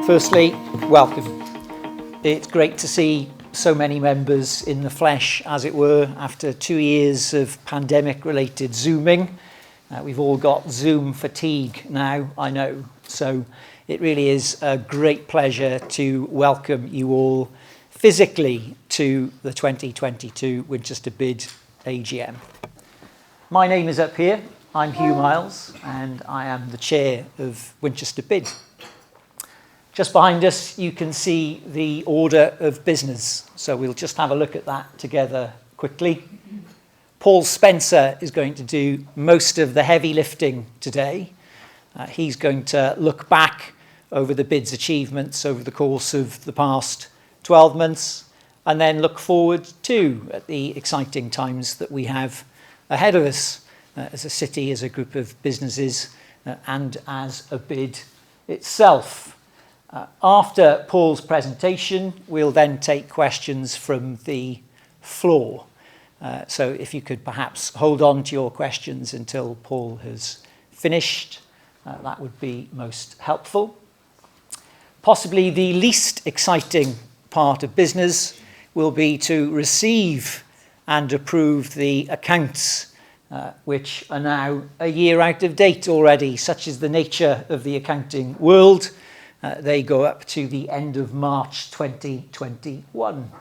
Firstly, welcome. It's great to see so many members in the flesh, as it were, after 2 years of pandemic-related Zooming. We've all got Zoom fatigue now, I know. So it really is a great pleasure to welcome you all physically to the 2022 Winchester BID AGM. My name is up here. I'm Hugh Miles, and I am the chair of Winchester BID. Just behind us, you can see the order of business. So we'll just have a look at that together quickly. Paul Spencer is going to do most of the heavy lifting today. He's going to look back over the BID's achievements over the course of the past 12 months, and then look forward to the exciting times that we have ahead of us as a city, as a group of businesses, and as a BID itself. After Paul's presentation, we'll then take questions from the floor. So if you could perhaps hold on to your questions until Paul has finished, that would be most helpful. Possibly the least exciting part of business will be to receive and approve the accounts, which are now a year out of date already. Such is the nature of the accounting world. They go up to the end of March 2021.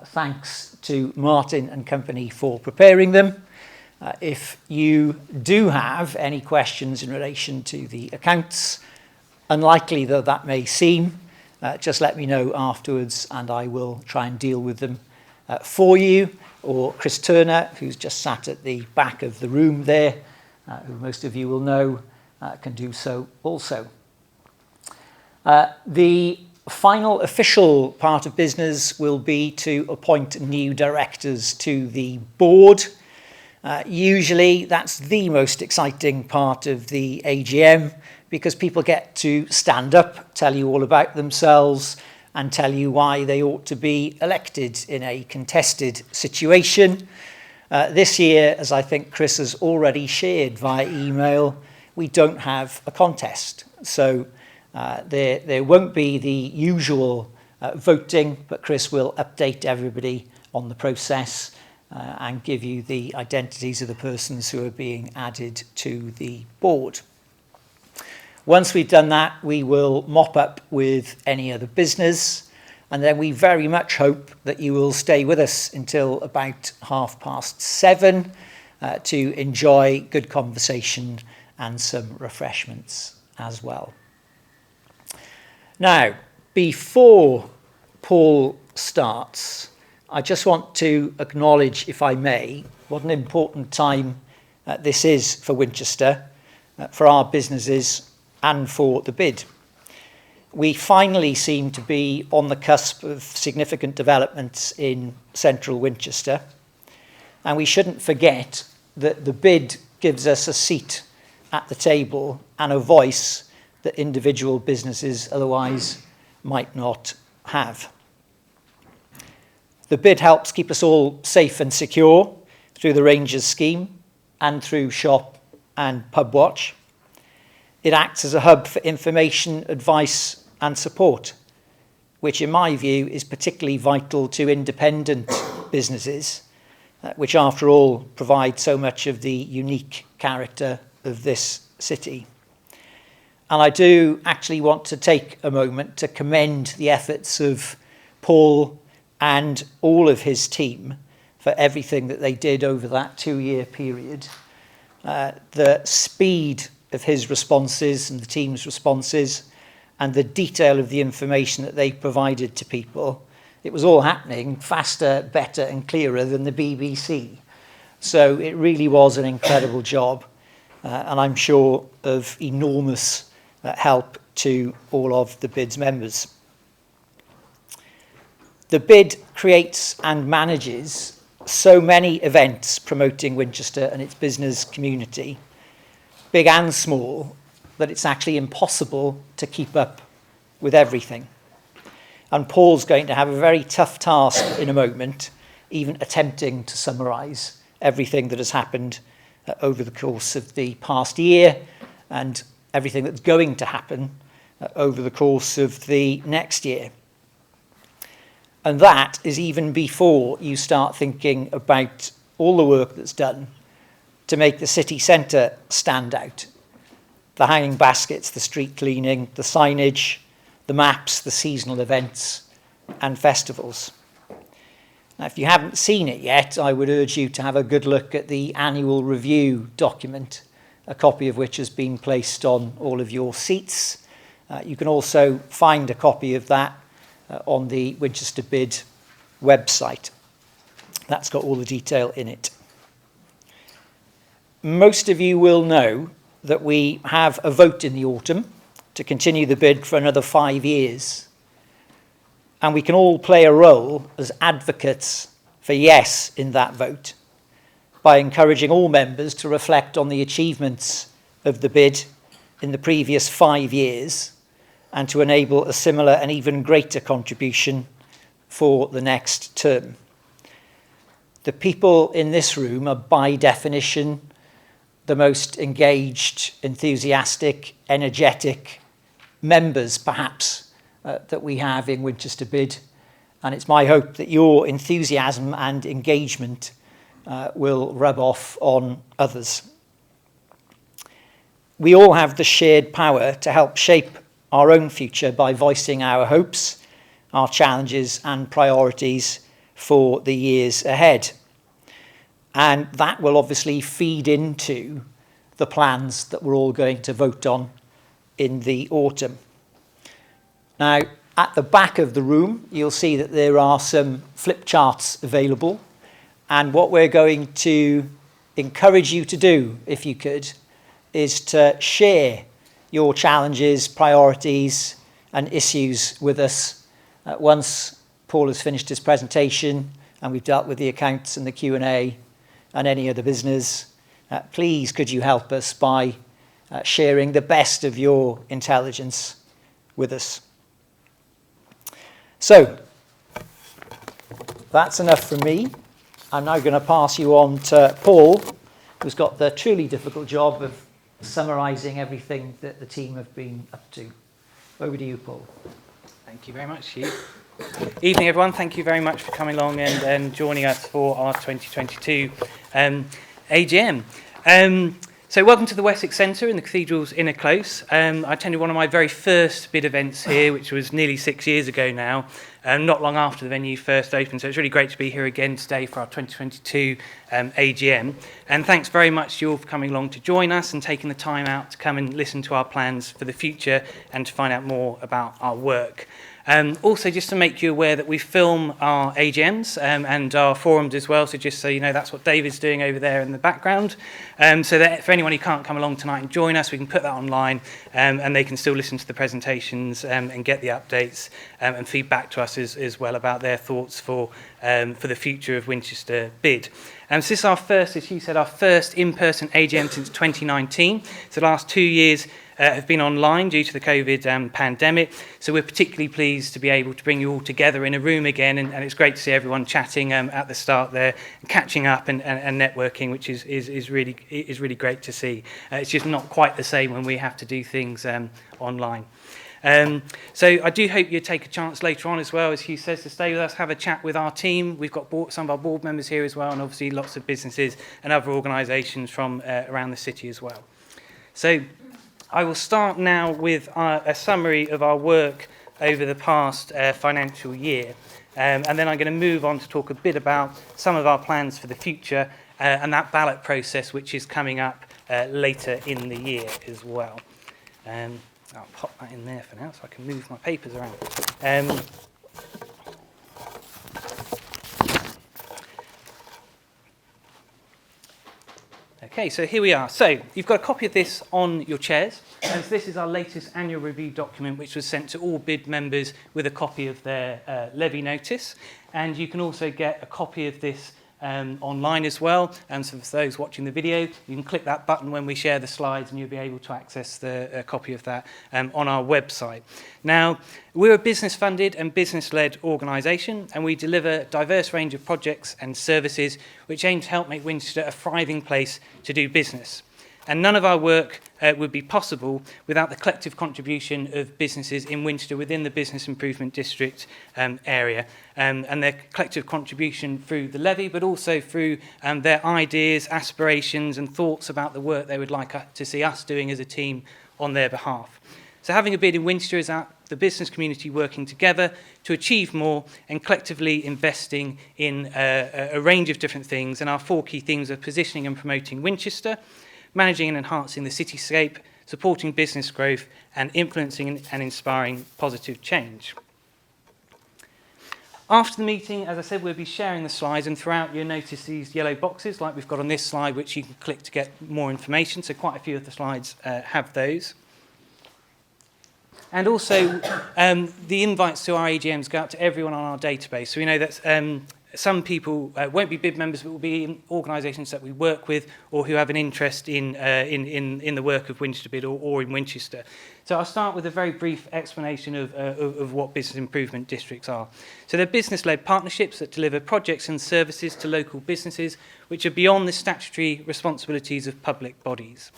Thanks to Martin and company for preparing them. If you do have any questions in relation to the accounts, unlikely though that may seem, just let me know afterwards and I will try and deal with them for you. Or Chris Turner, who's just sat at the back of the room there, who most of you will know, can do so also. The final official part of business will be to appoint new directors to the board. Usually that's the most exciting part of the AGM because people get to stand up, tell you all about themselves and tell you why they ought to be elected in a contested situation. This year, as I think Chris has already shared via email, we don't have a contest. So there won't be the usual voting, but Chris will update everybody on the process and give you the identities of the persons who are being added to the board. Once we've done that, we will mop up with any other business, and then we very much hope that you will stay with us until about 7:30 to enjoy good conversation and some refreshments as well. Now, before Paul starts, I just want to acknowledge, if I may, what an important time this is for Winchester, for our businesses and for the BID. We finally seem to be on the cusp of significant developments in central Winchester, and we shouldn't forget that the BID gives us a seat at the table and a voice that individual businesses otherwise might not have. The BID helps keep us all safe and secure through the Rangers scheme and through Shop and Pub Watch. It acts as a hub for information, advice and support, which in my view is particularly vital to independent businesses, which after all provide so much of the unique character of this city. And I do actually want to take a moment to commend the efforts of Paul and all of his team for everything that they did over that 2-year period. The speed of his responses and the team's responses and the detail of the information that they provided to people, it was all happening faster, better and clearer than the BBC. So it really was an incredible job and I'm sure of enormous help to all of the BID's members. The BID creates and manages so many events promoting Winchester and its business community, big and small, that it's actually impossible to keep up with everything. And Paul's going to have a very tough task in a moment, even attempting to summarise everything that has happened over the course of the past year and everything that's going to happen over the course of the next year. And that is even before you start thinking about all the work that's done to make the city centre stand out. The hanging baskets, the street cleaning, the signage, the maps, the seasonal events and festivals. Now, if you haven't seen it yet, I would urge you to have a good look at the annual review document, a copy of which has been placed on all of your seats. You can also find a copy of that on the Winchester BID website. That's got all the detail in it. Most of you will know that we have a vote in the autumn to continue the bid for another 5 years. And we can all play a role as advocates for yes in that vote by encouraging all members to reflect on the achievements of the bid in the previous 5 years and to enable a similar and even greater contribution for the next term. The people in this room are by definition the most engaged, enthusiastic, energetic members perhaps that we have in Winchester BID, and it's my hope that your enthusiasm and engagement will rub off on others. We all have the shared power to help shape our own future by voicing our hopes, our challenges and priorities for the years ahead. And that will obviously feed into the plans that we're all going to vote on in the autumn. Now, at the back of the room, you'll see that there are some flip charts available. And what we're going to encourage you to do, if you could, is to share your challenges, priorities, and issues with us once Paul has finished his presentation and we've dealt with the accounts and the Q&A and any other business. Please, could you help us by sharing the best of your intelligence with us? So, that's enough from me. I'm now going to pass you on to Paul, who's got the truly difficult job of summarising everything that the team have been up to. Over to you, Paul. Thank you very much, Hugh. Evening, everyone. Thank you very much for coming along and joining us for our 2022 AGM. So welcome to the Wessex Centre in the Cathedral's Inner Close. I attended one of my very first BID events here, which was nearly 6 years ago now, not long after the venue first opened. So it's really great to be here again today for our 2022 AGM. And thanks very much to you all for coming along to join us and taking the time out to come and listen to our plans for the future and to find out more about our work. Also, just to make you aware that we film our AGMs and our forums as well, so just so you know, that's what David's doing over there in the background. So that for anyone who can't come along tonight and join us, we can put that online and they can still listen to the presentations and get the updates and feedback to us as well about their thoughts for the future of Winchester BID. So this is our first, as Hugh said, our first in-person AGM since 2019. So the last 2 years have been online due to the COVID pandemic. So we're particularly pleased to be able to bring you all together in a room again, and it's great to see everyone chatting at the start there, catching up and networking, which is really great to see. It's just not quite the same when we have to do things online. So I do hope you take a chance later on as well, as Hugh says, to stay with us, have a chat with our team. We've got some of our board members here as well, and obviously lots of businesses and other organisations from around the city as well. So I will start now with a summary of our work over the past financial year. And then I'm going to move on to talk a bit about some of our plans for the future and that ballot process, which is coming up later in the year as well. I'll pop that in there for now so I can move my papers around. Okay, so here we are. So you've got a copy of this on your chairs. And this is our latest annual review document, which was sent to all BID members with a copy of their levy notice. And you can also get a copy of this online as well. And so for those watching the video, you can click that button when we share the slides and you'll be able to access the copy of that on our website. Now, we're a business-funded and business-led organisation, and we deliver a diverse range of projects and services which aim to help make Winchester a thriving place to do business. And none of our work would be possible without the collective contribution of businesses in Winchester within the Business Improvement District area, and their collective contribution through the levy, but also through their ideas, aspirations and thoughts about the work they would like to see us doing as a team on their behalf. So having a bid in Winchester is about the business community working together to achieve more and collectively investing in a range of different things. And our 4 key themes are positioning and promoting Winchester, managing and enhancing the cityscape, supporting business growth, and influencing and inspiring positive change. After the meeting, as I said, we'll be sharing the slides, and throughout you'll notice these yellow boxes like we've got on this slide, which you can click to get more information. So quite a few of the slides have those. And also, the invites to our AGMs go out to everyone on our database. So we know that some people won't be BID members, but will be in organisations that we work with or who have an interest in the work of Winchester BID or in Winchester. So I'll start with a very brief explanation of what business improvement districts are. So they're business-led partnerships that deliver projects and services to local businesses which are beyond the statutory responsibilities of public bodies.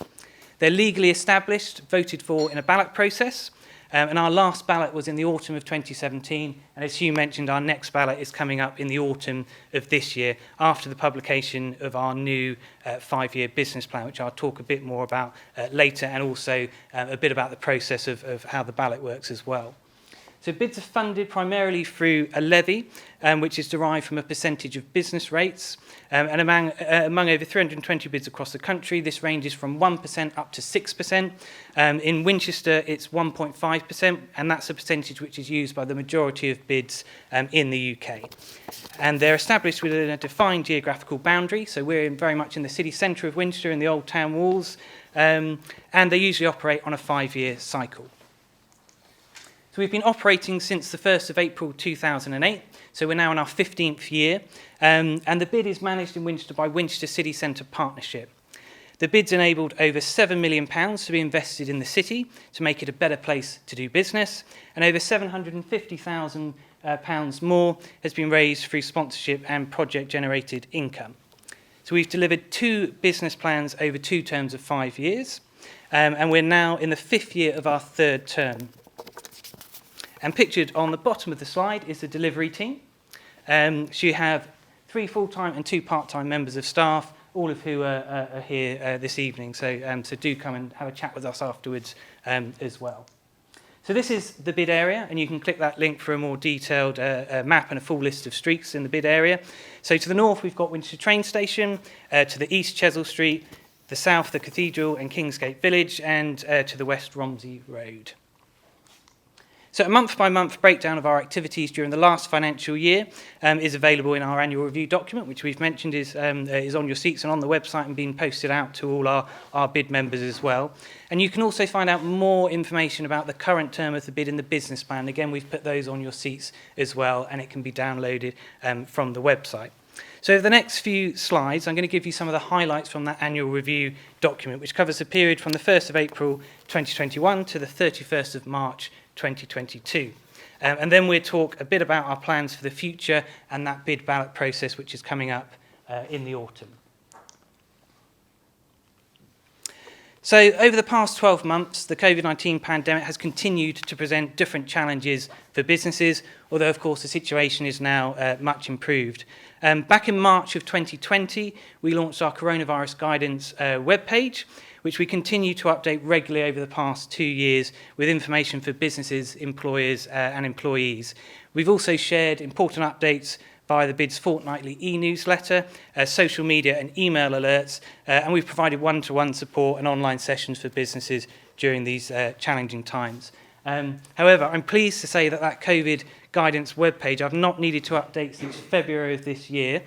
They're legally established, voted for in a ballot process, and our last ballot was in the autumn of 2017, and as Hugh mentioned, our next ballot is coming up in the autumn of this year after the publication of our new 5-year business plan, which I'll talk a bit more about later, and also a bit about the process of how the ballot works as well. So bids are funded primarily through a levy, which is derived from a percentage of business rates. And among over 320 bids across the country, this ranges from 1% up to 6%. In Winchester, it's 1.5%, and that's a percentage which is used by the majority of bids in the UK. And they're established within a defined geographical boundary, so we're very much in the city centre of Winchester, in the old town walls, and they usually operate on a 5-year cycle. So we've been operating since the 1st of April 2008, so we're now in our 15th year, and the bid is managed in Winchester by Winchester City Centre Partnership. The bid's enabled over £7 million to be invested in the city to make it a better place to do business, and over £750,000 more has been raised through sponsorship and project-generated income. So we've delivered 2 business plans over 2 terms of 5 years, and we're now in the 5th year of our 3rd term. And pictured on the bottom of the slide is the delivery team. So you have 3 full-time and 2 part-time members of staff, all of who are here this evening. So do come and have a chat with us afterwards as well. So this is the bid area, and you can click that link for a more detailed map and a full list of streets in the bid area. So to the north, we've got Winchester train station, to the east, Chesil Street, the south, the Cathedral and Kingsgate Village, and to the west, Romsey Road. So a month-by-month breakdown of our activities during the last financial year is available in our annual review document, which we've mentioned is on your seats and on the website and being posted out to all our bid members as well. And you can also find out more information about the current term of the bid in the business plan. Again, we've put those on your seats as well, and it can be downloaded from the website. So over the next few slides, I'm going to give you some of the highlights from that annual review document, which covers the period from the 1st of April 2021 to the 31st of March 2022. And then we'll talk a bit about our plans for the future and that bid ballot process which is coming up in the autumn. So over the past 12 months, the COVID-19 pandemic has continued to present different challenges for businesses, although of course the situation is now much improved. Back in March of 2020, we launched our coronavirus guidance webpage, which we continue to update regularly over the past 2 years with information for businesses, employers and employees. We've also shared important updates via the BID's fortnightly e-newsletter, social media and email alerts, and we've provided one-to-one support and online sessions for businesses during these challenging times. However, I'm pleased to say that COVID guidance webpage I've not needed to update since February of this year.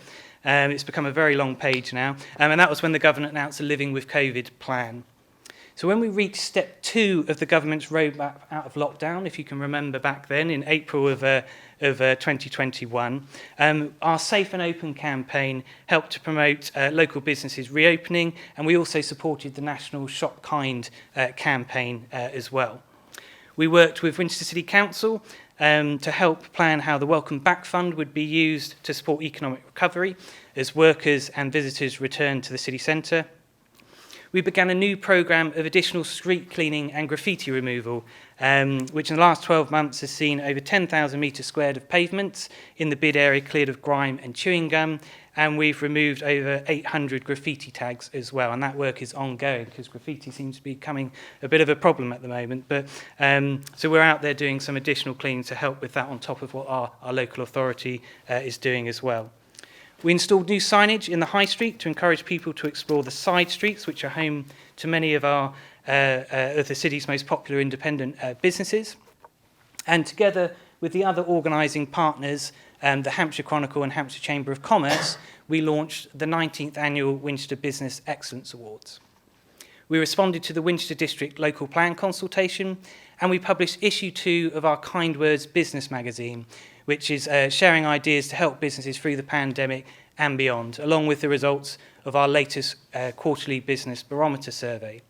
It's become a very long page now, and that was when the government announced a Living with COVID plan. So when we reached step 2 of the government's roadmap out of lockdown, if you can remember back then in April of 2021, our Safe and Open campaign helped to promote local businesses reopening, and we also supported the national Shop Kind campaign as well. We worked with Winchester City Council to help plan how the Welcome Back Fund would be used to support economic recovery as workers and visitors return to the city centre. we began a new programme of additional street cleaning and graffiti removal, which in the last 12 months has seen over 10,000 metres squared of pavements in the BID area cleared of grime and chewing gum, and we've removed over 800 graffiti tags as well, and that work is ongoing because graffiti seems to be becoming a bit of a problem at the moment. But so we're out there doing some additional cleaning to help with that on top of what our local authority is doing as well. We installed new signage in the High Street to encourage people to explore the side streets, which are home to many of the city's most popular independent businesses. And together with the other organising partners, the Hampshire Chronicle and Hampshire Chamber of Commerce, we launched the 19th Annual Winchester Business Excellence Awards. We responded to the Winchester District Local Plan consultation, and we published issue 2 of our Kind Words business magazine, which is sharing ideas to help businesses through the pandemic and beyond, along with the results of our latest quarterly business barometer survey.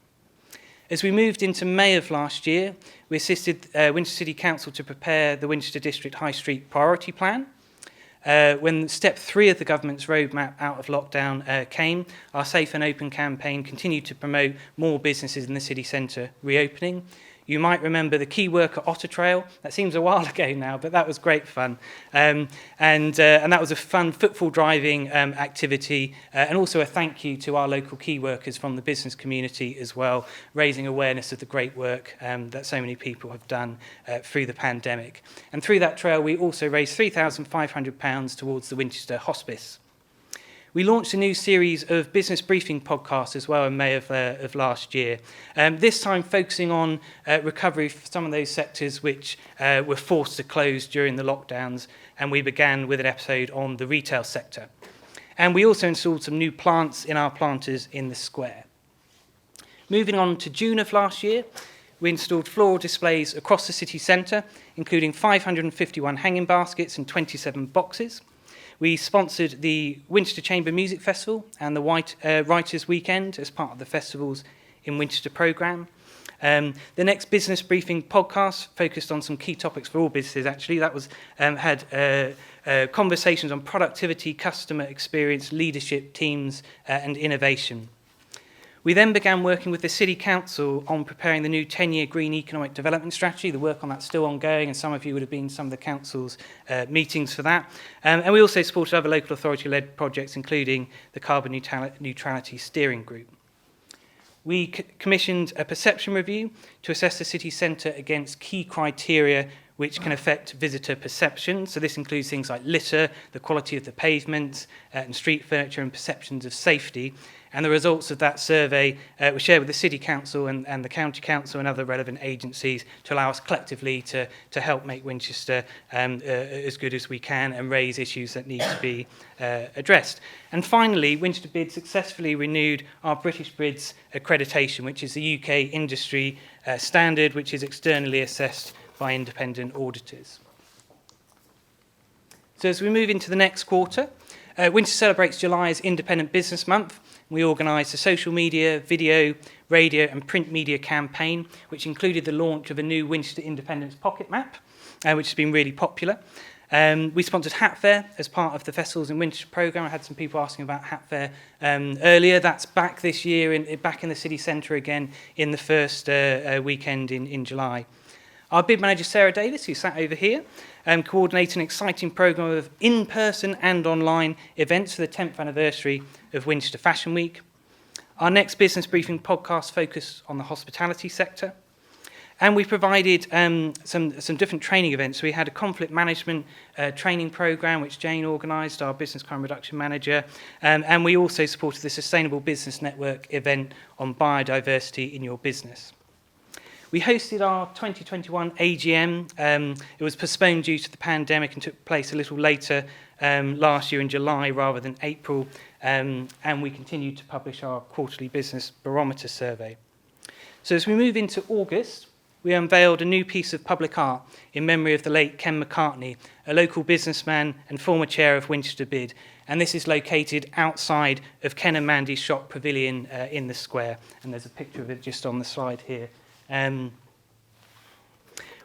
As we moved into May of last year, we assisted Winchester City Council to prepare the Winchester District High Street Priority Plan. When step 3 of the government's roadmap out of lockdown came, our Safe and Open campaign continued to promote more businesses in the city centre reopening. You might remember the Key Worker Otter Trail. That seems a while ago now, but that was great fun. And that was a fun football driving activity, and also a thank you to our local key workers from the business community as well, raising awareness of the great work that so many people have done through the pandemic. And through that trail, we also raised £3,500 towards the Winchester Hospice. We launched a new series of business briefing podcasts as well in May of last year, this time focusing on recovery for some of those sectors which were forced to close during the lockdowns, and we began with an episode on the retail sector. And we also installed some new plants in our planters in the square. Moving on to June of last year, we installed floral displays across the city centre, including 551 hanging baskets and 27 boxes. We sponsored the Winchester Chamber Music Festival and the Writers' Weekend as part of the festival's In Winchester programme. The next business briefing podcast focused on some key topics for all businesses, actually. That was had conversations on productivity, customer experience, leadership, teams, and innovation. We then began working with the City Council on preparing the new 10-year Green Economic Development Strategy. The work on that's still ongoing, and some of you would have been to some of the Council's meetings for that. And we also supported other local authority-led projects, including the Carbon Neutrality Steering Group. We commissioned a perception review to assess the city centre against key criteria which can affect visitor perception. So this includes things like litter, the quality of the pavement, and street furniture, and perceptions of safety. And the results of that survey were shared with the City Council and the County Council and other relevant agencies to allow us collectively to help make Winchester as good as we can and raise issues that need to be addressed. And finally, Winchester BID successfully renewed our British BIDS accreditation, which is the UK industry standard, which is externally assessed by independent auditors. So as we move into the next quarter, Winchester celebrates July as Independent Business Month. We organised a social media, video, radio and print media campaign, which included the launch of a new Winchester Independence Pocket Map, which has been really popular. We sponsored Hat Fair as part of the Festivals in Winchester programme. I had some people asking about Hat Fair earlier. That's back this year, back in the city centre again in the first weekend in July. Our bid manager, Sarah Davis, who sat over here, coordinated an exciting programme of in-person and online events for the 10th anniversary of Winchester Fashion Week. Our next business briefing podcast focused on the hospitality sector. And we provided some different training events. We had a conflict management training programme, which Jane organised, our business crime reduction manager. And we also supported the Sustainable Business Network event on biodiversity in your business. We hosted our 2021 AGM. It was postponed due to the pandemic and took place a little later last year in July rather than April. And we continued to publish our quarterly business barometer survey. So as we move into August, we unveiled a new piece of public art in memory of the late Ken McCartney, a local businessman and former chair of Winchester BID. And this is located outside of Ken and Mandy's shop pavilion in the square. And there's a picture of it just on the slide here.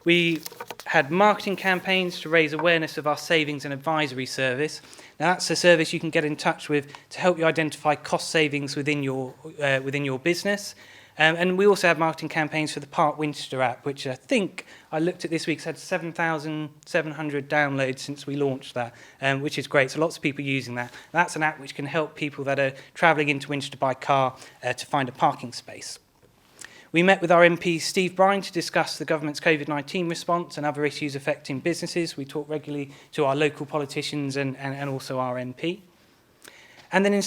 We had marketing campaigns to raise awareness of our savings and advisory service. Now, that's a service you can get in touch with to help you identify cost savings within your business. And we also have marketing campaigns for the Park Winchester app, which I think I looked at this week, it's had 7,700 downloads since we launched that, which is great. So lots of people using that. That's an app which can help people that are travelling into Winchester by car to find a parking space. We met with our MP Steve Brine to discuss the government's COVID-19 response and other issues affecting businesses. We talk regularly to our local politicians and also our MP. And then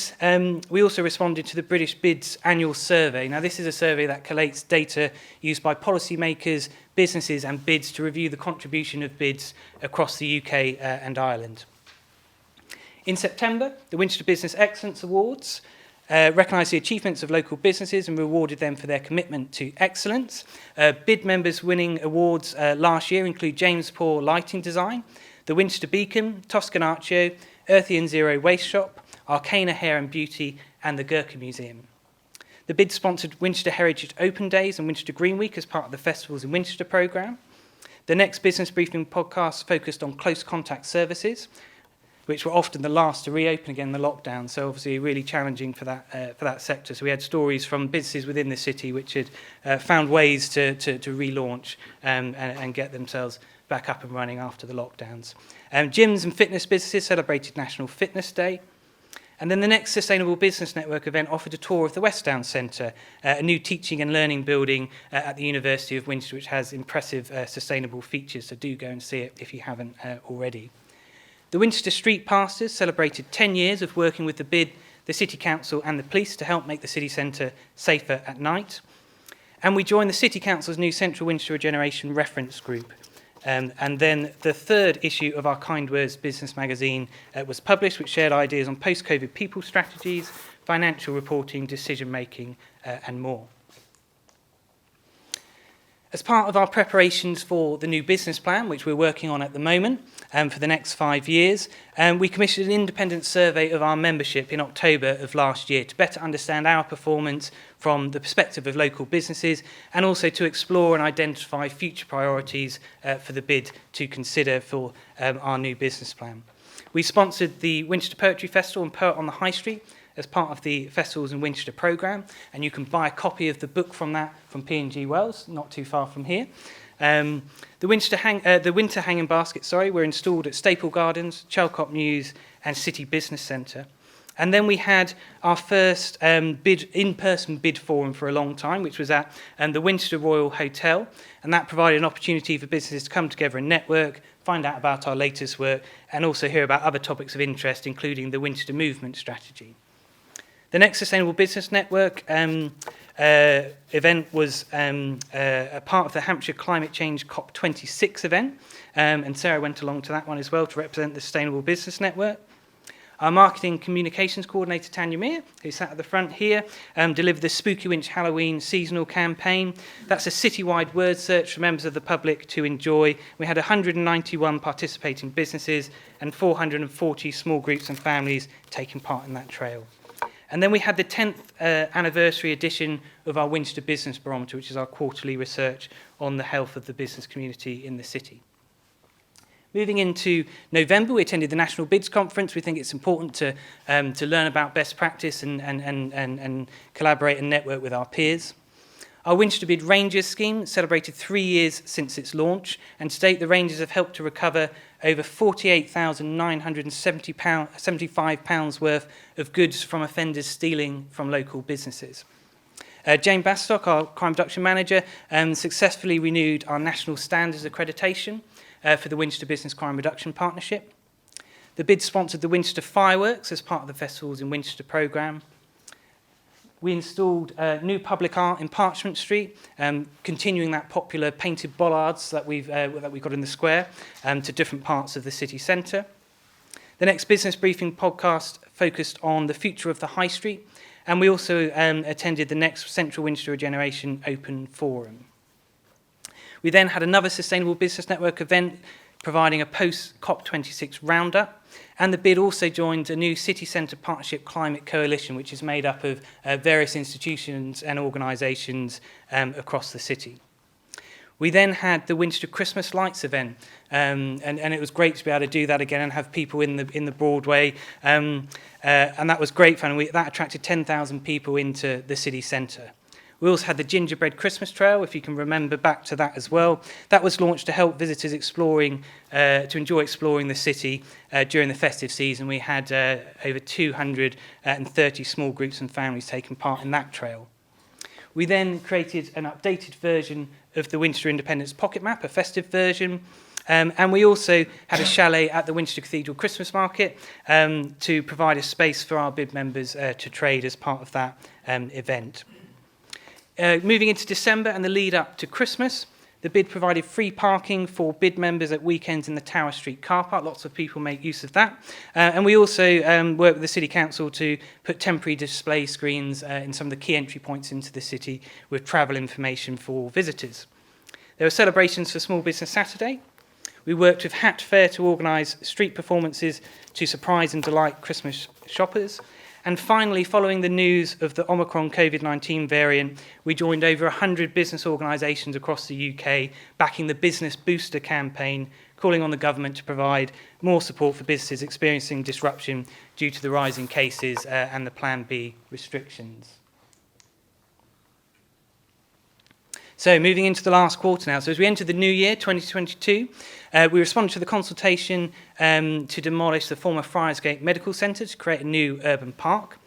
we also responded to the British BID's annual survey. Now, this is a survey that collates data used by policymakers, businesses and BIDs to review the contribution of BIDs across the UK and Ireland. In September, the Winchester Business Excellence Awards recognised the achievements of local businesses and rewarded them for their commitment to excellence. BID members winning awards last year include James Poor Lighting Design, the Winchester Beacon, Toscanaccio, Earthy and Zero Waste Shop, Arcana Hair and Beauty and the Gurkha Museum. The BID sponsored Winchester Heritage Open Days and Winchester Green Week as part of the Festivals in Winchester programme. The next business briefing podcast focused on close contact services, which were often the last to reopen again in the lockdown, so obviously really challenging for that sector. So we had stories from businesses within the city which had found ways to relaunch and get themselves back up and running after the lockdowns. Gyms and fitness businesses celebrated National Fitness Day. And then the next Sustainable Business Network event offered a tour of the West Down Centre, a new teaching and learning building at the University of Winchester, which has impressive sustainable features, so do go and see it if you haven't already. The Winchester Street Pastors celebrated 10 years of working with the BID, the City Council and the police to help make the city centre safer at night. And we joined the City Council's new Central Winchester Regeneration Reference Group. And then the third issue of our Kind Words business magazine was published, which shared ideas on post-COVID people strategies, financial reporting, decision-making, and more. As part of our preparations for the new business plan, which we're working on at the moment for the next 5 years, we commissioned an independent survey of our membership in October of last year to better understand our performance from the perspective of local businesses and also to explore and identify future priorities for the BID to consider for our new business plan. We sponsored the Winchester Poetry Festival and Poet on the High Street as part of the Festivals in Winchester programme, and you can buy a copy of the book from that from P&G Wells, not too far from here. The winter hanging baskets, were installed at Staple Gardens, Chalcott Mews and City Business Centre. And then we had our first in-person bid forum for a long time, which was at the Winchester Royal Hotel, and that provided an opportunity for businesses to come together and network, find out about our latest work, and also hear about other topics of interest, including the Winchester Movement Strategy. The next Sustainable Business Network event was a part of the Hampshire Climate Change COP26 event, and Sarah went along to that one as well to represent the Sustainable Business Network. Our Marketing Communications Coordinator, Tanya Meir, who sat at the front here, delivered the Spooky Winch Halloween seasonal campaign. That's a citywide word search for members of the public to enjoy. We had 191 participating businesses and 440 small groups and families taking part in that trail. And then we had the 10th anniversary edition of our Winchester Business Barometer, which is our quarterly research on the health of the business community in the city. Moving into November, we attended the National BIDS Conference. We think it's important to learn about best practice and collaborate and network with our peers. Our Winchester BID Rangers scheme celebrated 3 years since its launch, and to date the Rangers have helped to recover over £48,975 worth of goods from offenders stealing from local businesses. Jane Bastock, our crime reduction manager, successfully renewed our national standards accreditation for the Winchester Business Crime Reduction Partnership. The BID sponsored the Winchester Fireworks as part of the Festivals in Winchester programme. We installed new public art in Parchment Street, continuing that popular painted bollards that we've got in the square to different parts of the city centre. The next business briefing podcast focused on the future of the High Street, and we also attended the next Central Winchester Regeneration Open Forum. We then had another Sustainable Business Network event providing a post-COP26 roundup, and the BID also joined a new City Centre Partnership Climate Coalition, which is made up of various institutions and organisations across the city. We then had the Winchester Christmas Lights event, and it was great to be able to do that again and have people in the Broadway, and that was great fun. That attracted 10,000 people into the city centre. We also had the Gingerbread Christmas Trail, if you can remember back to that as well. That was launched to help visitors to enjoy exploring the city during the festive season. We had over 230 small groups and families taking part in that trail. We then created an updated version of the Winchester Independence Pocket Map, a festive version. And we also had a chalet at the Winchester Cathedral Christmas Market to provide a space for our BID members to trade as part of that event. Moving into December and the lead up to Christmas, the BID provided free parking for BID members at weekends in the Tower Street car park. Lots of people make use of that. And we also worked with the City Council to put temporary display screens in some of the key entry points into the city with travel information for visitors. There were celebrations for Small Business Saturday. We worked with Hat Fair to organise street performances to surprise and delight Christmas shoppers. And finally, following the news of the Omicron COVID-19 variant, we joined over 100 business organisations across the UK, backing the Business Booster campaign, calling on the government to provide more support for businesses experiencing disruption due to the rising cases and the Plan B restrictions. So moving into the last quarter now. So as we enter the new year, 2022, we responded to the consultation to demolish the former Friarsgate Medical Centre to create a new urban park,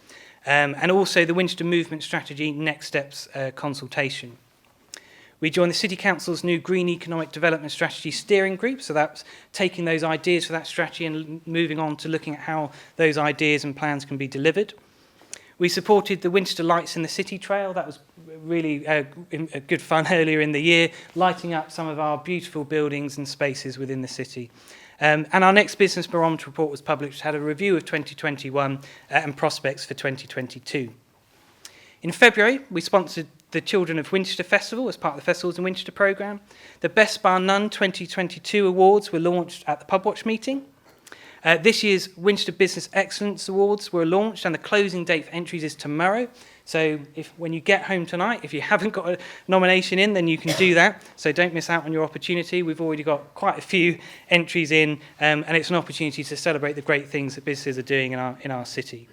and also the Winchester Movement Strategy Next Steps consultation. We joined the City Council's new Green Economic Development Strategy Steering Group, so that's taking those ideas for that strategy and moving on to looking at how those ideas and plans can be delivered. We supported the Winchester Lights in the City Trail. That was really good fun earlier in the year, lighting up some of our beautiful buildings and spaces within the city. And our next Business Barometer report was published, which had a review of 2021 and prospects for 2022. In February, we sponsored the Children of Winchester Festival as part of the Festivals in Winchester programme. The Best Bar None 2022 awards were launched at the Pubwatch meeting. This year's Winchester Business Excellence Awards were launched, and the closing date for entries is tomorrow. So when you get home tonight, if you haven't got a nomination in, then you can do that. So don't miss out on your opportunity. We've already got quite a few entries in, and it's an opportunity to celebrate the great things that businesses are doing in our city.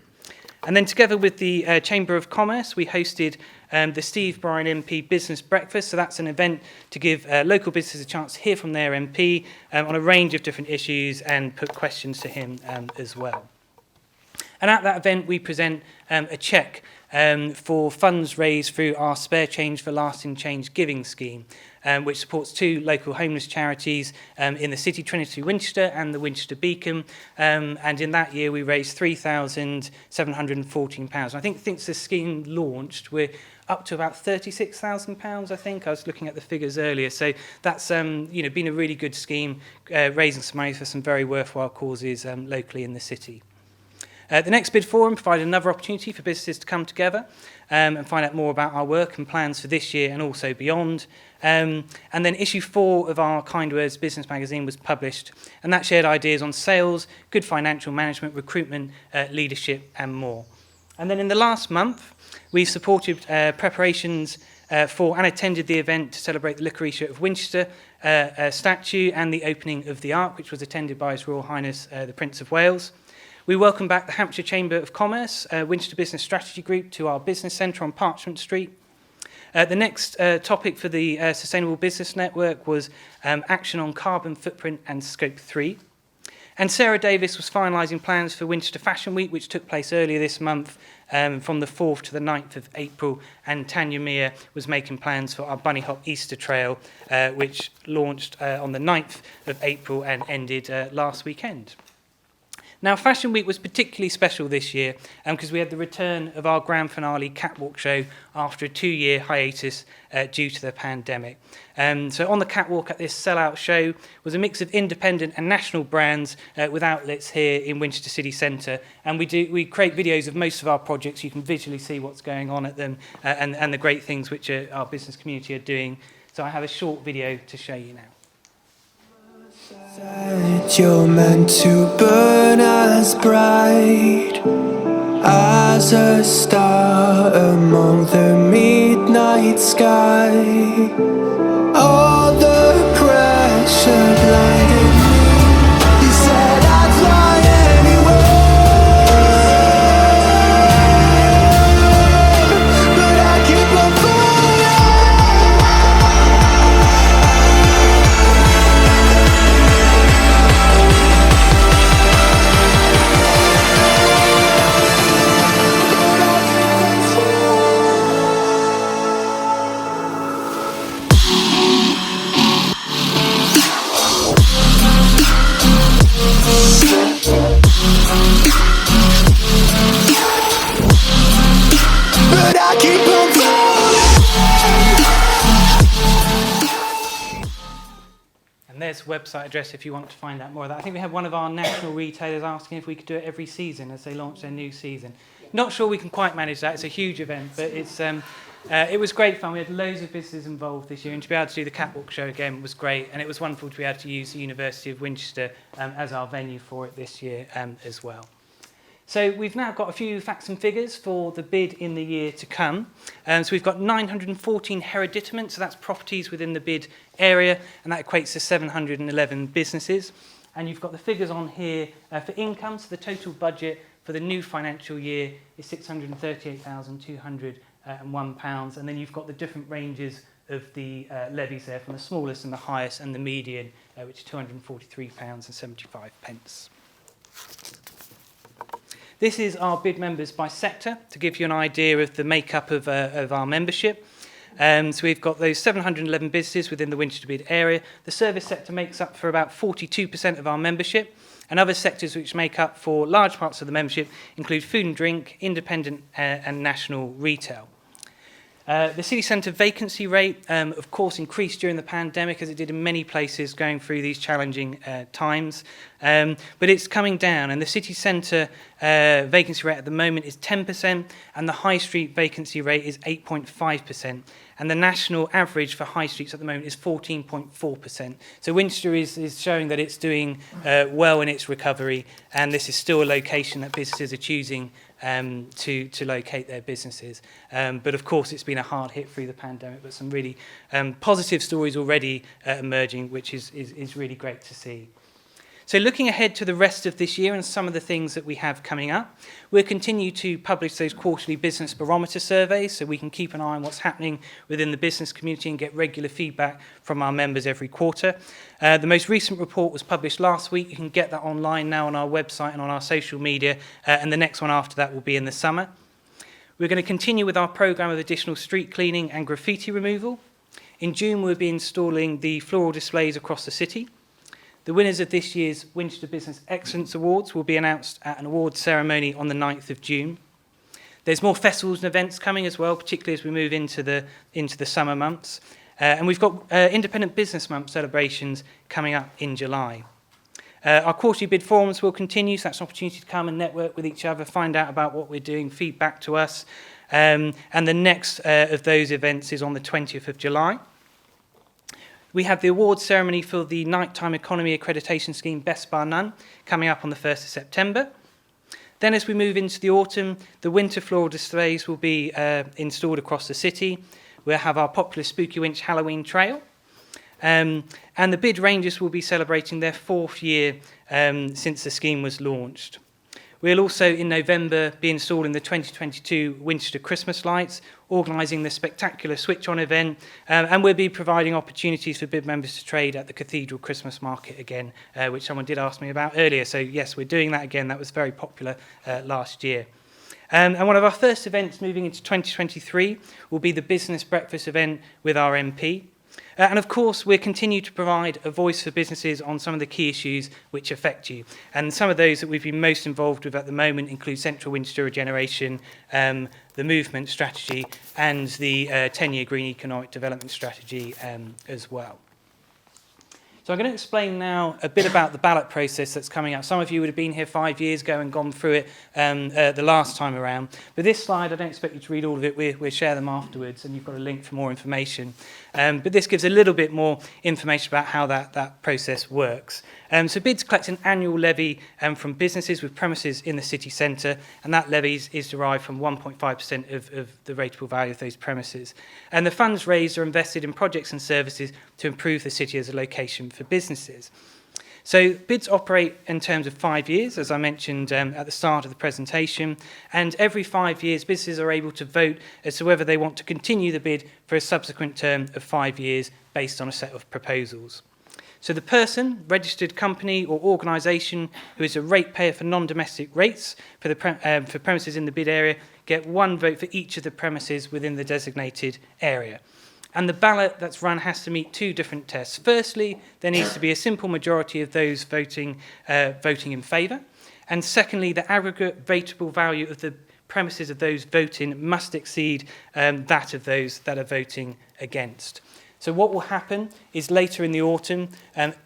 And then together with the Chamber of Commerce, we hosted the Steve Bryan MP Business Breakfast. So that's an event to give local businesses a chance to hear from their MP on a range of different issues and put questions to him as well. And at that event, we present a cheque for funds raised through our Spare Change for Lasting Change giving scheme, which supports two local homeless charities in the city, Trinity Winchester and the Winchester Beacon. And in that year, we raised £3,714. I think since the scheme launched, we're up to about £36,000, I think. I was looking at the figures earlier. So that's been a really good scheme, raising some money for some very worthwhile causes locally in the city. The Next Bid Forum provided another opportunity for businesses to come together and find out more about our work and plans for this year and also beyond. And then issue 4 of our Kind Words business magazine was published, and that shared ideas on sales, good financial management, recruitment, leadership and more. And then in the last month, we've supported preparations for and attended the event to celebrate the Licorice of Winchester statue and the opening of the Ark, which was attended by His Royal Highness the Prince of Wales. We welcome back the Hampshire Chamber of Commerce, Winchester Business Strategy Group to our business centre on Parchment Street. The next topic for the Sustainable Business Network was action on carbon footprint and scope 3. And Sarah Davis was finalising plans for Winchester Fashion Week, which took place earlier this month from the 4th to the 9th of April. And Tanya Meir was making plans for our Bunny Hop Easter Trail, which launched on the 9th of April and ended last weekend. Now, Fashion Week was particularly special this year because we had the return of our grand finale catwalk show after a 2-year hiatus due to the pandemic. So on the catwalk at this sellout show was a mix of independent and national brands with outlets here in Winchester City Centre. And we create videos of most of our projects. You can visually see what's going on at them and the great things which our business community are doing. So I have a short video to show you now. You're meant to burn as bright as a star among the midnight sky. All there's a website address if you want to find out more of that. I think we had one of our national retailers asking if we could do it every season as they launch their new season. Not sure we can quite manage that. It's a huge event, but it was great fun. We had loads of businesses involved this year, and to be able to do the catwalk show again was great. And it was wonderful to be able to use the University of Winchester as our venue for it this year as well. So we've now got a few facts and figures for the bid in the year to come. So we've got 914 hereditaments, so that's properties within the bid area, and that equates to 711 businesses. And you've got the figures on here for income, so the total budget for the new financial year is £638,201, and then you've got the different ranges of the levies there, from the smallest and the highest, and the median, which is £243.75. This is our bid members by sector, to give you an idea of the makeup of our membership. So we've got those 711 businesses within the Winchester BID area. The service sector makes up for about 42% of our membership, and other sectors which make up for large parts of the membership include food and drink, independent and national retail. The city centre vacancy rate, of course, increased during the pandemic, as it did in many places going through these challenging times. But it's coming down, and the city centre vacancy rate at the moment is 10%, and the high street vacancy rate is 8.5%. And the national average for high streets at the moment is 14.4%. So Winchester is showing that it's doing well in its recovery, and this is still a location that businesses are choosing to locate their businesses. But of course, it's been a hard hit through the pandemic, but some really positive stories already emerging, which is really great to see. So looking ahead to the rest of this year and some of the things that we have coming up, we'll continue to publish those quarterly business barometer surveys so we can keep an eye on what's happening within the business community and get regular feedback from our members every quarter. The most recent report was published last week. You can get that online now on our website and on our social media, and the next one after that will be in the summer. We're going to continue with our programme of additional street cleaning and graffiti removal. In June, we'll be installing the floral displays across the city. The winners of this year's Winchester Business Excellence Awards will be announced at an awards ceremony on the 9th of June. There's more festivals and events coming as well, particularly as we move into the summer months. And we've got Independent Business Month celebrations coming up in July. Our quarterly bid forums will continue, so that's an opportunity to come and network with each other, find out about what we're doing, feedback to us. And the next of those events is on the 20th of July. We have the awards ceremony for the Nighttime Economy Accreditation Scheme Best Bar None coming up on the 1st of September. Then as we move into the autumn, the winter floral displays will be installed across the city. We'll have our popular Spooky Winch Halloween Trail. And the bid rangers will be celebrating their 4th year since the scheme was launched. We'll also, in November, be installing the 2022 Winchester Christmas lights, organising the spectacular switch-on event, and we'll be providing opportunities for bid members to trade at the Cathedral Christmas Market again, which someone did ask me about earlier. So, yes, we're doing that again. That was very popular last year. And one of our first events moving into 2023 will be the business breakfast event with our MP. And of course, we'll continue to provide a voice for businesses on some of the key issues which affect you. And some of those that we've been most involved with at the moment include Central Winchester Regeneration, the Movement Strategy, and the 10-year Green Economic Development Strategy as well. So I'm going to explain now a bit about the ballot process that's coming up. Some of you would have been here 5 years ago and gone through it the last time around. But this slide, I don't expect you to read all of it. We'll share them afterwards, and you've got a link for more information. But this gives a little bit more information about how that process works. So BIDs collect an annual levy from businesses with premises in the city centre, and that levy is derived from 1.5% of the rateable value of those premises. And the funds raised are invested in projects and services to improve the city as a location for businesses. So BIDs operate in terms of 5 years, as I mentioned at the start of the presentation, and every 5 years businesses are able to vote as to whether they want to continue the bid for a subsequent term of 5 years based on a set of proposals. So the person, registered company or organisation who is a ratepayer for non-domestic rates for premises in the bid area get 1 vote for each of the premises within the designated area. And the ballot that's run has to meet 2 different tests. Firstly, there needs to be a simple majority of those voting in favour. And secondly, the aggregate rateable value of the premises of those voting must exceed that of those that are voting against. So what will happen is later in the autumn,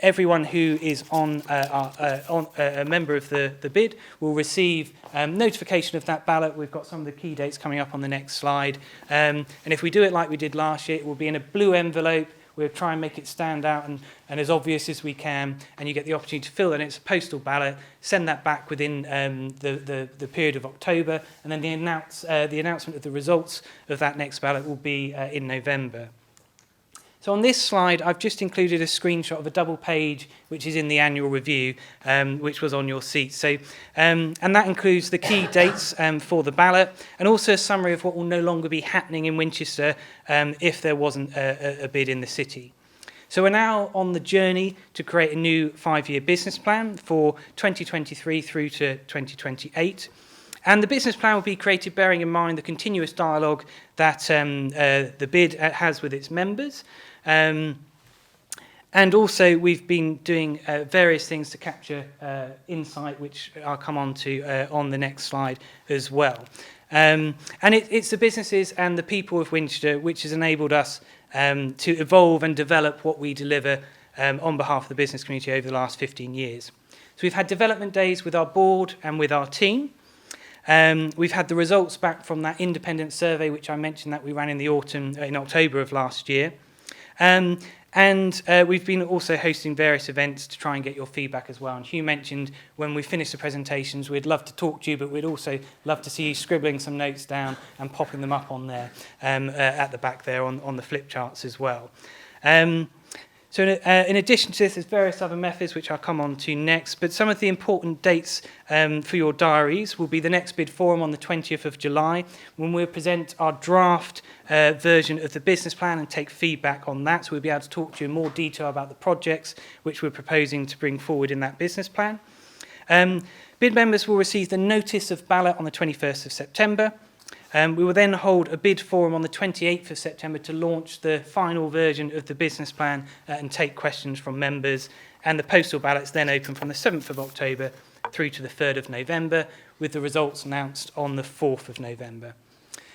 everyone who is a member of the bid will receive notification of that ballot. We've got some of the key dates coming up on the next slide. And if we do it like we did last year, it will be in a blue envelope. We'll try and make it stand out and as obvious as we can, and you get the opportunity to fill it. It's a postal ballot. Send that back within the period of October, and then the announcement of the results of that next ballot will be in November. So on this slide, I've just included a screenshot of a double page, which is in the annual review, which was on your seat. So, and that includes the key dates for the ballot, and also a summary of what will no longer be happening in Winchester if there wasn't a bid in the city. So we're now on the journey to create a new 5-year business plan for 2023 through to 2028. And the business plan will be created bearing in mind the continuous dialogue that the BID has with its members. And also we've been doing various things to capture insight, which I'll come on to on the next slide as well. And it's the businesses and the people of Winchester which has enabled us to evolve and develop what we deliver on behalf of the business community over the last 15 years. So we've had development days with our board and with our team. We've had the results back from that independent survey, which I mentioned that we ran in the autumn, in October of last year. And we've been also hosting various events to try and get your feedback as well. And Hugh mentioned when we finish the presentations, we'd love to talk to you, but we'd also love to see you scribbling some notes down and popping them up on there at the back there on the flip charts as well. So in addition to this, there's various other methods which I'll come on to next, but some of the important dates for your diaries will be the next bid forum on the 20th of July, when we'll present our draft version of the business plan and take feedback on that. So we'll be able to talk to you in more detail about the projects which we're proposing to bring forward in that business plan. Bid members will receive the notice of ballot on the 21st of September. We will then hold a bid forum on the 28th of September to launch the final version of the business plan and take questions from members. And the postal ballots then open from the 7th of October through to the 3rd of November, with the results announced on the 4th of November.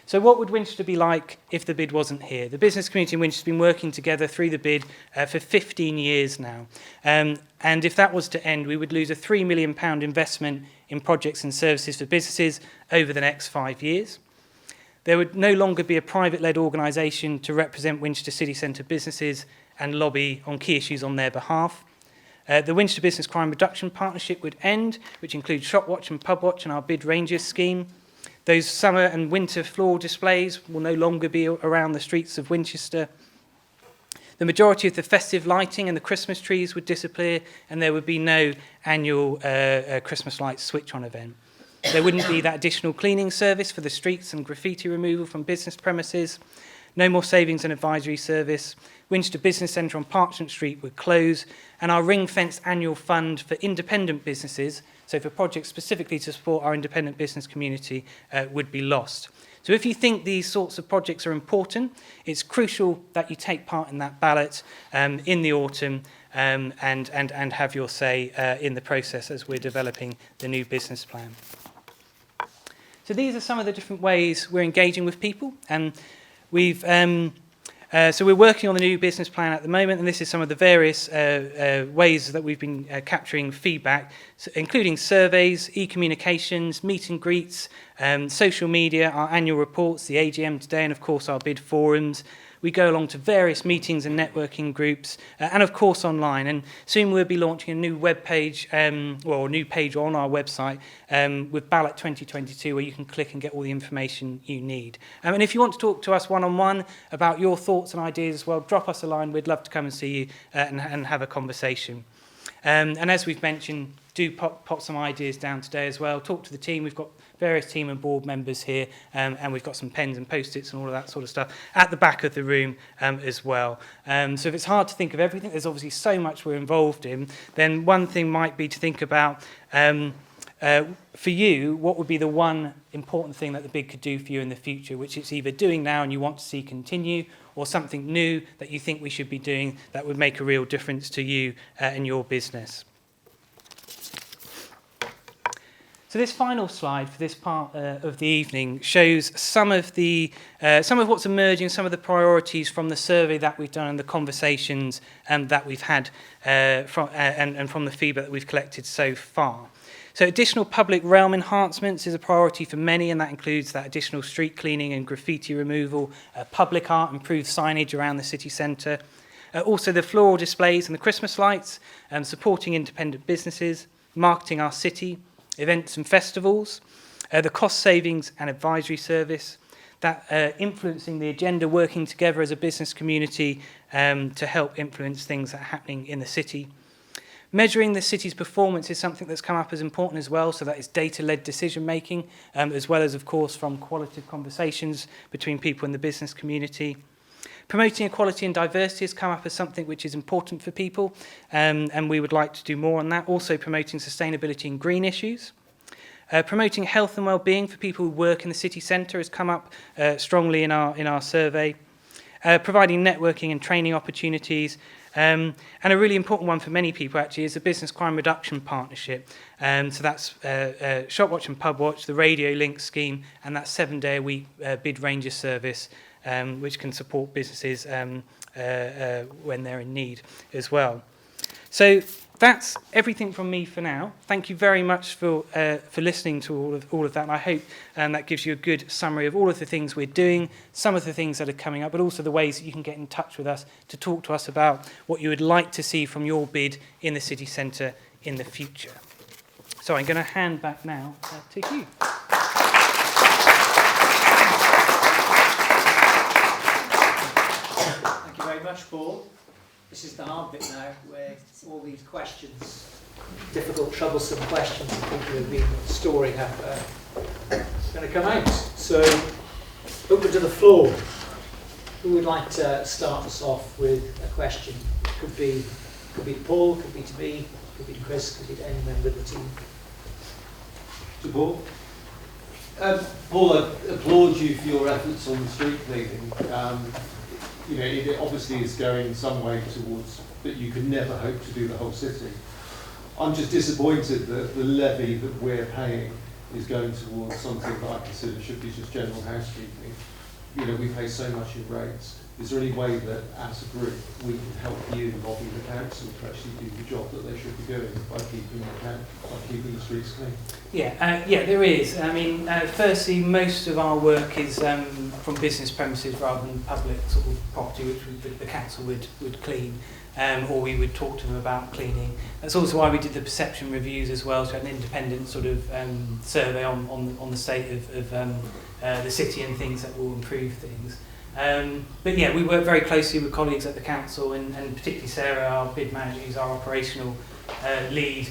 So what would Winchester be like if the bid wasn't here? The business community in Winchester has been working together through the bid for 15 years now. And if that was to end, we would lose a £3 million investment in projects and services for businesses over the next 5 years. There would no longer be a private-led organisation to represent Winchester City Centre businesses and lobby on key issues on their behalf. The Winchester Business Crime Reduction Partnership would end, which includes Shop Watch and Pub Watch and our Bid Rangers scheme. Those summer and winter floral displays will no longer be around the streets of Winchester. The majority of the festive lighting and the Christmas trees would disappear, and there would be no annual Christmas lights switch-on event. There wouldn't be that additional cleaning service for the streets and graffiti removal from business premises. No more savings and advisory service. Winchester Business Centre on Parchment Street would close, and our ring-fenced annual fund for independent businesses, so for projects specifically to support our independent business community, would be lost. So if you think these sorts of projects are important, it's crucial that you take part in that ballot in the autumn and have your say in the process as we're developing the new business plan. So these are some of the different ways we're engaging with people, and so we're working on the new business plan at the moment, and this is some of the various ways that we've been capturing feedback, including surveys, e-communications, meet and greets, social media, our annual reports, the AGM today, and of course our bid forums. We go along to various meetings and networking groups, and of course online. And soon we'll be launching a new web page, or a new page on our website with Ballot 2022, where you can click and get all the information you need. And if you want to talk to us one-on-one about your thoughts and ideas as well, drop us a line. We'd love to come and see you and have a conversation. And as we've mentioned, do pop some ideas down today as well. Talk to the team. We've got various team and board members here, and we've got some pens and post-its and all of that sort of stuff at the back of the room as well. So if it's hard to think of everything, there's obviously so much we're involved in, then one thing might be to think about, for you, what would be the one important thing that the bid could do for you in the future, which it's either doing now and you want to see continue, or something new that you think we should be doing that would make a real difference to you and your business. So this final slide for this part of the evening shows some of what's emerging, some of the priorities from the survey that we've done and the conversations that we've had from the feedback that we've collected so far. So additional public realm enhancements is a priority for many, and that includes that additional street cleaning and graffiti removal, public art, improved signage around the city centre, also the floral displays and the Christmas lights, supporting independent businesses, marketing our city, events and festivals, the cost savings and advisory service, that influencing the agenda, working together as a business community to help influence things that are happening in the city. Measuring the city's performance is something that's come up as important as well, so that is data-led decision-making, as well as, of course, from qualitative conversations between people in the business community. Promoting equality and diversity has come up as something which is important for people, and we would like to do more on that. Also promoting sustainability and green issues. Promoting health and well-being for people who work in the city centre has come up strongly in our survey. Providing networking and training opportunities. And a really important one for many people actually is the Business Crime Reduction Partnership. So that's Shop Watch and Pub Watch, the Radio Link scheme, and that 7-day-a-week bid ranger service, which can support businesses when they're in need as well. So that's everything from me for now. Thank you very much for listening to all of that. And I hope that gives you a good summary of all of the things we're doing, some of the things that are coming up, but also the ways that you can get in touch with us to talk to us about what you would like to see from your bid in the city centre in the future. So I'm going to hand back now to Hugh. Thank you very much, Paul. This is the hard bit now, where all these questions, difficult, troublesome questions that people have been storing up, are going to come out. So, open to the floor. Who would like to start us off with a question? Could be to Paul, could be to me, could be to Chris, could be to any member of the team. To Paul? Paul, I applaud you for your efforts on the street cleaning. You know, it obviously is going some way towards, but you could never hope to do the whole city. I'm just disappointed that the levy that we're paying is going towards something that I consider should be just general housekeeping. You know, we pay so much in rates. Is there any way that, as a group, we can help you lobby the council to actually do the job that they should be doing by keeping the streets clean? Yeah, there is. I mean, firstly, most of our work is from business premises rather than public sort of property, which the council would clean, or we would talk to them about cleaning. That's also why we did the perception reviews as well, so an independent sort of survey on the state of the city and things that will improve things. But yeah, we work very closely with colleagues at the council, and particularly Sarah, our bid manager, who's our operational lead,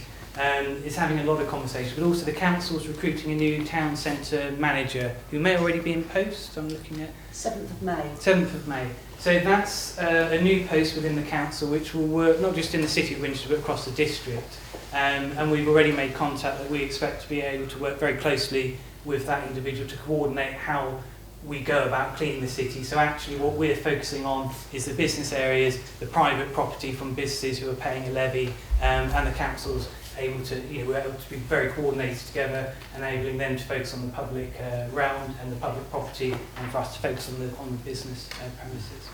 is having a lot of conversations. But also the council's recruiting a new town centre manager who may already be in post. I'm looking at 7th of May. 7th of May. So that's a new post within the council which will work not just in the city of Winchester but across the district. And we've already made contact that we expect to be able to work very closely with that individual to coordinate how we go about cleaning the city. So actually what we're focusing on is the business areas, the private property from businesses who are paying a levy, and the council's able to, we're able to be very coordinated together, enabling them to focus on the public realm and the public property, and for us to focus on the business premises.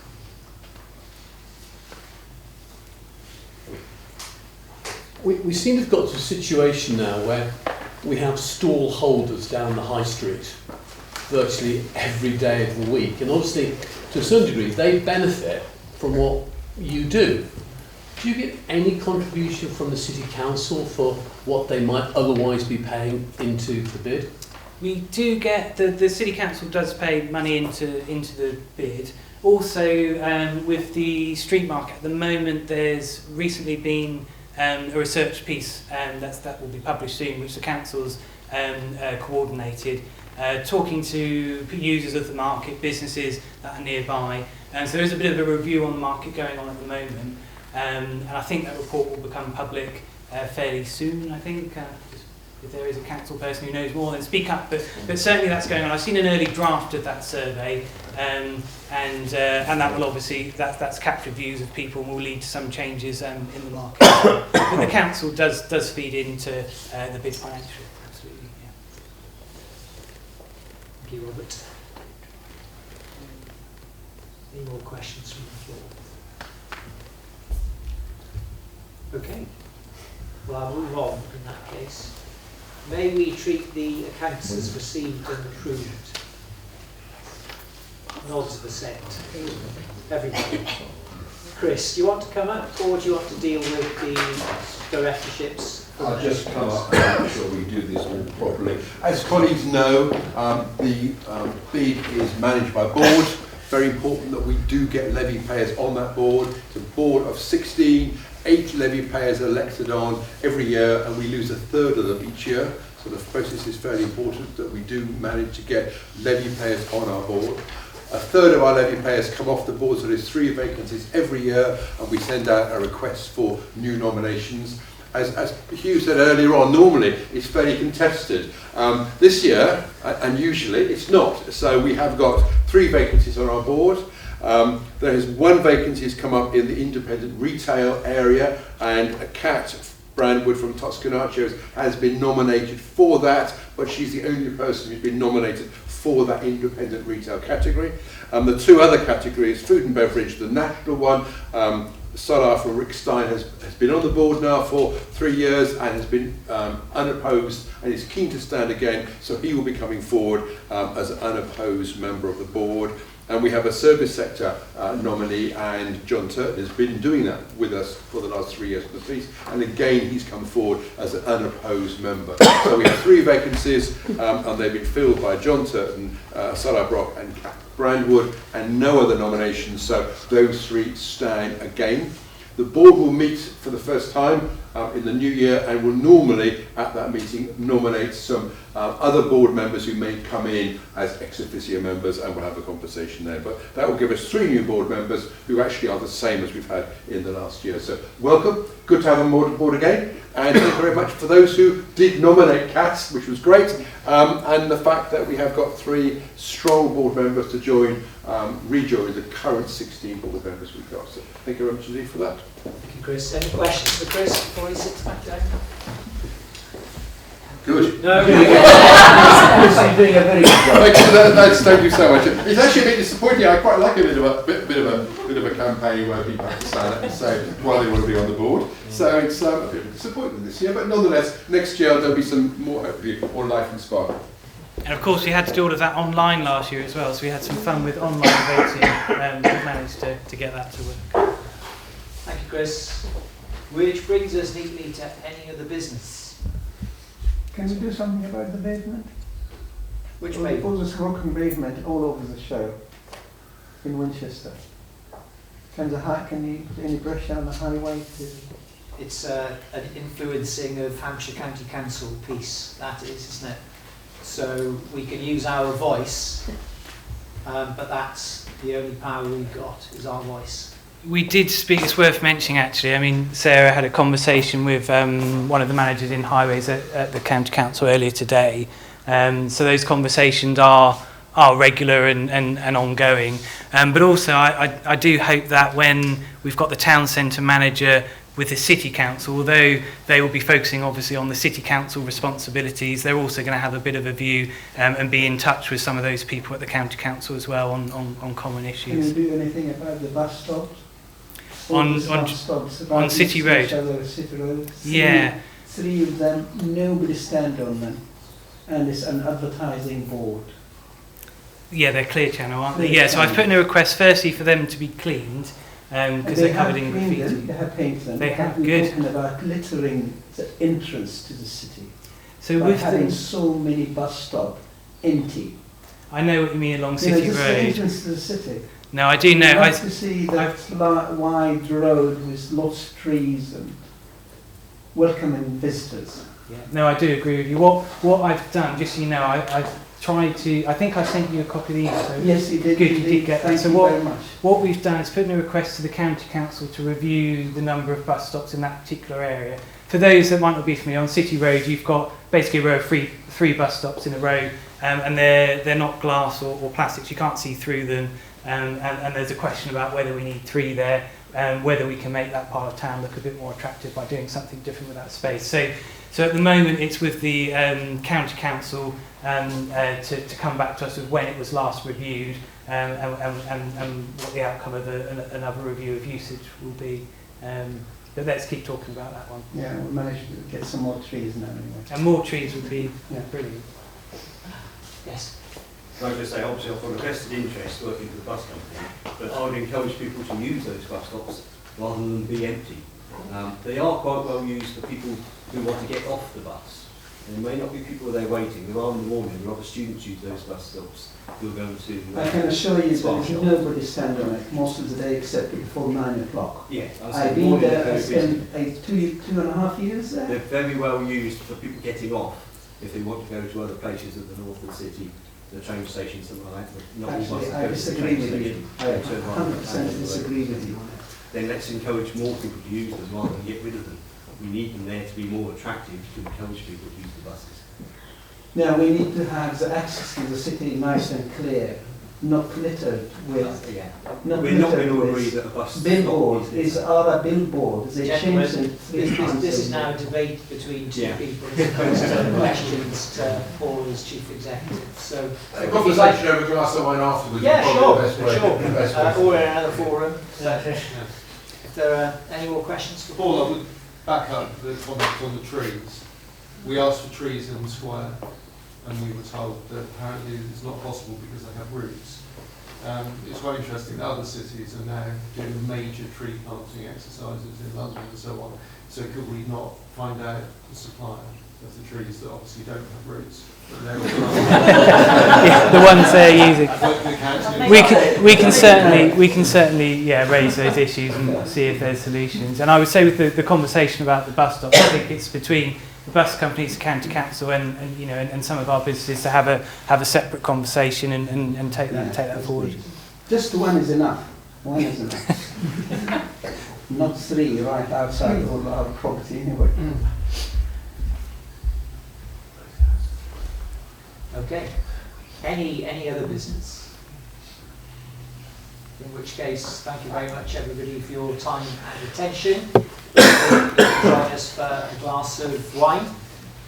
We seem to have got to a situation now where we have stall holders down the high street virtually every day of the week, and obviously to a certain degree they benefit from what you do. Do you get any contribution from the City Council for what they might otherwise be paying into the bid? We do get, the City Council does pay money into the bid. Also, with the street market at the moment, there's recently been a research piece that will be published soon, which the Council's coordinated, talking to users of the market, businesses that are nearby. So there is a bit of a review on the market going on at the moment. And I think that report will become public fairly soon, I think. If there is a council person who knows more, then speak up. But certainly that's going on. I've seen an early draft of that survey, and that will obviously, that's captured views of people and will lead to some changes in the market. But the council does feed into the bid financially, absolutely. Yeah. Thank you, Robert. Any more questions from the floor? Okay. Well, I'll move on in that case. May we treat the accounts as received and approved? Nods of assent. Everybody. Chris, do you want to come up, or do you want to deal with the directorships? I'll just come up and make sure we do this all properly. As colleagues know, the BID is managed by a board. Very important that we do get levy payers on that board. It's a board of 16, 8 levy payers are elected on every year, and we lose a third of them each year. So the process is fairly important that we do manage to get levy payers on our board. A third of our levy payers come off the board, so there's 3 vacancies every year, and we send out a request for new nominations. As Hugh said earlier on, normally it's fairly contested. This year, and usually, it's not. So we have got 3 vacancies on our board. There is 1 vacancy has come up in the independent retail area, and a Kat Brandwood from Toscanaccios has been nominated for that, but she's the only person who's been nominated for that independent retail category. The 2 other categories, food and beverage, the national one, Salah from Rick Stein has been on the board now for 3 years and has been unopposed and is keen to stand again, so he will be coming forward as an unopposed member of the board. And we have a service sector nominee, and John Turton has been doing that with us for the last 3 years for the police, and again he's come forward as an unopposed member. So we have 3 vacancies, and they've been filled by John Turton, Salah Brock and Kat Brandwood, and no other nominations, so those 3 stand again. The board will meet for the first time in the new year, and will normally at that meeting nominate some other board members who may come in as ex officio members, and we'll have a conversation there. But that will give us 3 new board members who actually are the same as we've had in the last year. So welcome, good to have them on board again, and thank you very much for those who did nominate Kat, which was great, and the fact that we have got 3 strong board members to rejoin the current 16 board members we've got. So thank you very much indeed for that. Thank you, Chris. Any questions for Chris before he sits back down? Good. No. Thank you so much. It's actually a bit disappointing. I quite like a bit of a campaign where people have to stand up and say why they want to be on the board. So it's a bit disappointing this year, but nonetheless, next year there'll be some more, hopefully, more life and spark. And of course, we had to do all of that online last year as well, so we had some fun with online voting, and we managed to get that to work. Thank you, Chris. Which brings us neatly to any other business. Can we do something about the pavement? Which Well, pavement? there's broken pavement all over the show in Winchester. Can you put any pressure on the highway to... It's an influencing of Hampshire County Council piece, that is, isn't it? So we can use our voice, but that's the only power we've got, is our voice. We did speak, it's worth mentioning actually, I mean, Sarah had a conversation with one of the managers in highways at the County Council earlier today. So those conversations are regular and ongoing. But also I do hope that when we've got the town centre manager with the City Council, although they will be focusing obviously on the City Council responsibilities, they're also going to have a bit of a view and be in touch with some of those people at the County Council as well on common issues. Can you do anything about the bus stops? On City Road? City Road. Yeah. 3 of them, nobody stand on them. And it's an advertising board. Yeah, they're clear channel, aren't they? Clear Yeah, so I've channel. put in a request firstly for them to be cleaned because they're covered in cleaned graffiti. them, they have painted them. They have, been good. talking about littering the entrance to the city. So by with having the, so many bus stops empty. I know what you mean along You City know, just the Road. entrance to the city. No, I do know. I'd I, like to see that wide road with lots of trees and welcoming visitors. yeah, no, I do agree with you. What I've done, just so you know, I've tried to. I think I sent you a copy of the email. So Yes, you did. Good, you did get that. Thank So you what- very much. what we've done is put in a request to the County Council to review the number of bus stops in that particular area. For those that might not be familiar, on City Road you've got basically a row of three bus stops in a row, and they're not glass or plastics. You can't see through them, and there's a question about whether we need 3 there, whether we can make that part of town look a bit more attractive by doing something different with that space. So So at the moment it's with the county council to come back to us with when it was last reviewed and what the outcome of another review of usage will be. But let's keep talking about that one. Yeah, we managed to get some more trees now anyway. And more trees would be Yeah. brilliant. Yes. Like I say, obviously I've got a vested interest working for the bus company, but I would encourage people to use those bus stops rather than be empty. They are quite well used for people who want to get off the bus. There may not be people there waiting. There are in the morning, there are other students use those bus stops who are going to... I can assure you Spa there's shop. nobody standing on it most of the day except before 9 o'clock. Yeah, I've been there, I spent 2.5 years there. They're very well used for people getting off if they want to go to other places at the north of the city, the train station, something like that. But not all Actually, buses I go to the disagree train with you. station. I They turn right 100% disagree with you. Then let's encourage more people to use them rather than get rid of them. We need them there to be more attractive to encourage people to use the buses. Now we need to have the access to the city nice and clear, not littered with, Yeah. not We're not littered going to agree with that a bus billboard. stop Is our billboard? They Gentlemen, changed it 3 times. This is now a debate between two Yeah. people as opposed to questions to Paul as chief executive. So, A conversation over a glass of wine afterwards. yeah, is sure, probably the best way. sure. The best way. Or in another forum. So, if there are any more questions for Paul, I Paul? would back up the comments on the trees. We asked for trees in the square, and we were told that apparently it's not possible because they have roots. It's quite interesting that other cities are now doing major tree planting exercises in London and so on. So could we not find out the supplier of the trees that obviously don't have roots? But they're Yeah, the ones they're using. the council- We can certainly raise those issues and see if there's solutions. And I would say with the conversation about the bus stops, I think it's between the bus companies, county council, and some of our businesses to have a separate conversation and take that forward. Just one is enough. One is enough. Not 3 right outside all our property anyway. Okay. Any other business? In which case, thank you very much everybody for your time and attention. Join us for a glass of wine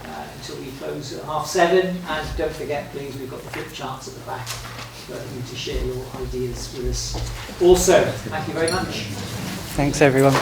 until we close at 7:30. And don't forget, please, we've got the flip charts at the back for you to share your ideas with us. Also, thank you very much. Thanks, everyone.